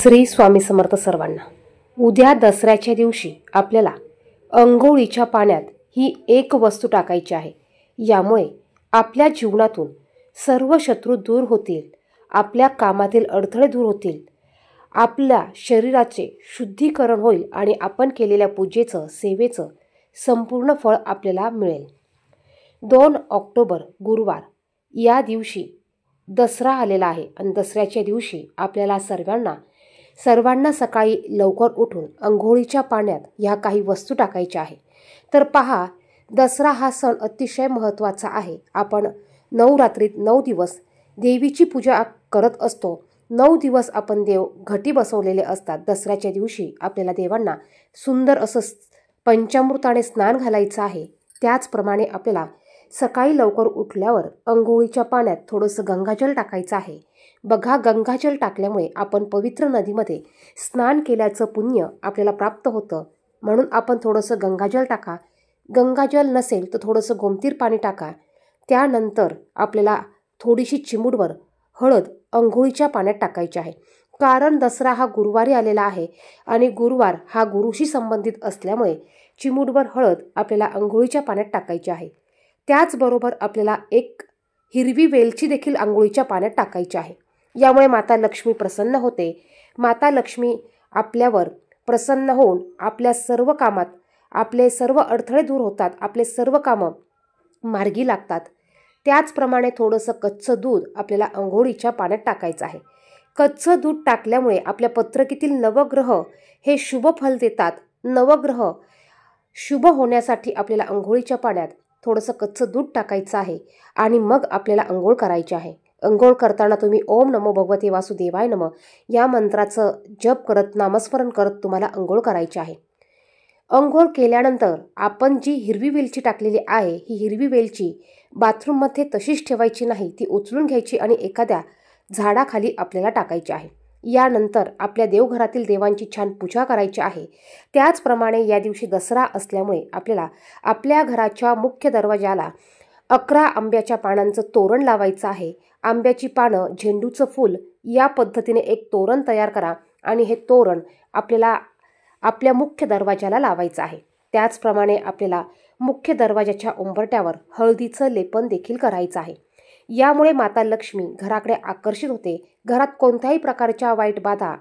श्री स्वामी समर्थ सर्वांना। उद्या दसऱ्याच्या दिवशी आपल्याला अंघोळीच्या पाण्यात ही एक वस्तू टाकायची आहे। यामुळे आपल्या जीवनातून सर्व शत्रू दूर होतील, आपल्या कामातील अडथळे दूर होतील, आपल्या शरीराचे शुद्धीकरण होईल आणि आपण केलेल्या पूजेचं सेवेचं संपूर्ण फळ आपल्याला मिळेल। 2 ऑक्टोबर गुरुवार या दिवशी दसरा आलेला आहे आणि दसऱ्याच्या दिवशी आपल्याला सर्वांना सकाळी लवकर उठून अंघोळीच्या पाण्यात ह्या काही वस्तू टाकायच्या आहे। तर पहा, दसरा हा सण अतिशय महत्त्वाचा आहे। आपण नवरात्रीत 9 दिवस देवीची पूजा करत असतो। 9 दिवस आपण देव घटी बसवलेले असतात। दसऱ्याच्या दिवशी आपल्याला देवांना सुंदर असं पंचामृताने स्नान घालायचं आहे। त्याचप्रमाणे आपल्याला सकाळी लवकर उठल्यावर अंघोळीच्या पाण्यात थोडंसं गंगाजल टाकायचं आहे। बघा, गंगाजल टाकल्यामुळे आपण पवित्र नदीमध्ये स्नान केल्याचं पुण्य आपल्याला प्राप्त होतं, म्हणून आपण थोडंसं गंगाजल टाका। गंगाजल नसेल तर थोडंसं गोमतीर पाणी टाका। त्यानंतर आपल्याला थोडीशी चिमूटभर हळद अंघोळीच्या पाण्यात टाकायची आहे। कारण दसरा हा गुरुवारी आलेला आहे आणि गुरुवार हा गुरुशी संबंधित असल्यामुळे चिमूटभर हळद आपल्याला अंघोळीच्या पाण्यात टाकायची आहे। त्याचबरोबर आपल्याला एक हिरवी वेलची देखील अंघोळीच्या पाण्यात टाकायची आहे। यामुळे माता लक्ष्मी प्रसन्न होते। माता लक्ष्मी आपल्यावर प्रसन्न होऊन आपल्या सर्व कामात आपले सर्व अडथळे दूर होतात, आपले सर्व कामं मार्गी लागतात। त्याचप्रमाणे थोडंसं कच्चं दूध आपल्याला अंघोळीच्या पाण्यात टाकायचं आहे। कच्चं दूध टाकल्यामुळे आपल्या पत्रकीतील नवग्रह हे शुभ फल देतात। नवग्रह शुभ होण्यासाठी आपल्याला अंघोळीच्या पाण्यात थोडंसं कच्चं दूध टाकायचं आहे आणि मग आपल्याला अंघोळ करायची आहे। अंघोळ करताना तुम्ही ओम नमो भगवते वासुदेवाय नमः या मंत्राचं जप करत, नामस्मरण करत तुम्हाला अंघोळ करायची आहे। अंघोळ केल्यानंतर आपण जी हिरवी वेलची टाकलेली आहे, ही हिरवी वेलची बाथरूममध्ये तशीच ठेवायची नाही, ती उचलून घ्यायची आणि एखाद्या झाडाखाली आपल्याला टाकायची आहे। यानंतर आपल्या देवघरातील देवांची छान पूजा करायची आहे। त्याचप्रमाणे या दिवशी दसरा असल्यामुळे आपल्याला आपल्या घराच्या मुख्य दरवाजाला 11 आंब्याच्या पानांचं तोरण लावायचं आहे। आंब्याची पानं, झेंडूचं फूल या पद्धतीने एक तोरण तयार करा आणि हे तोरण आपल्याला आपल्या मुख्य दरवाजाला लावायचं आहे। त्याचप्रमाणे आपल्याला मुख्य दरवाजाच्या उंबरट्यावर हळदीचं लेपन देखील करायचं आहे। यामुळे माता लक्ष्मी घराकडे आकर्षित होते। घरात कोणत्याही प्रकारच्या वाईट बाधा,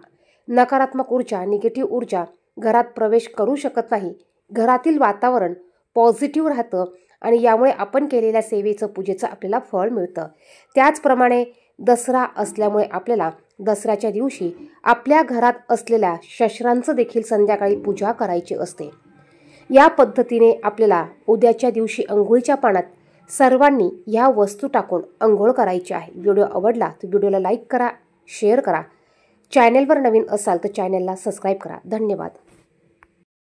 नकारात्मक ऊर्जा, निगेटिव्ह ऊर्जा घरात प्रवेश करू शकत नाही। घरातील वातावरण पॉझिटिव्ह राहतं आणि यामुळे आपण केलेल्या सेवेचं पूजेचं आपल्याला फळ मिळतं। त्याचप्रमाणे दसरा असल्यामुळे आपल्याला दसऱ्याच्या दिवशी आपल्या घरात असलेल्या शस्त्रांचं देखील संध्याकाळी पूजा करायची असते। या पद्धतीने आपल्याला उद्याच्या दिवशी अंघोळीच्या पाण्यात सर्वांनी या वस्तू टाकून अंघोळ करायची आहे। व्हिडिओ आवडला तर व्हिडिओला लाईक करा, शेअर करा। चॅनेलवर नवीन असाल तर चॅनेलला सबस्क्राईब करा। धन्यवाद।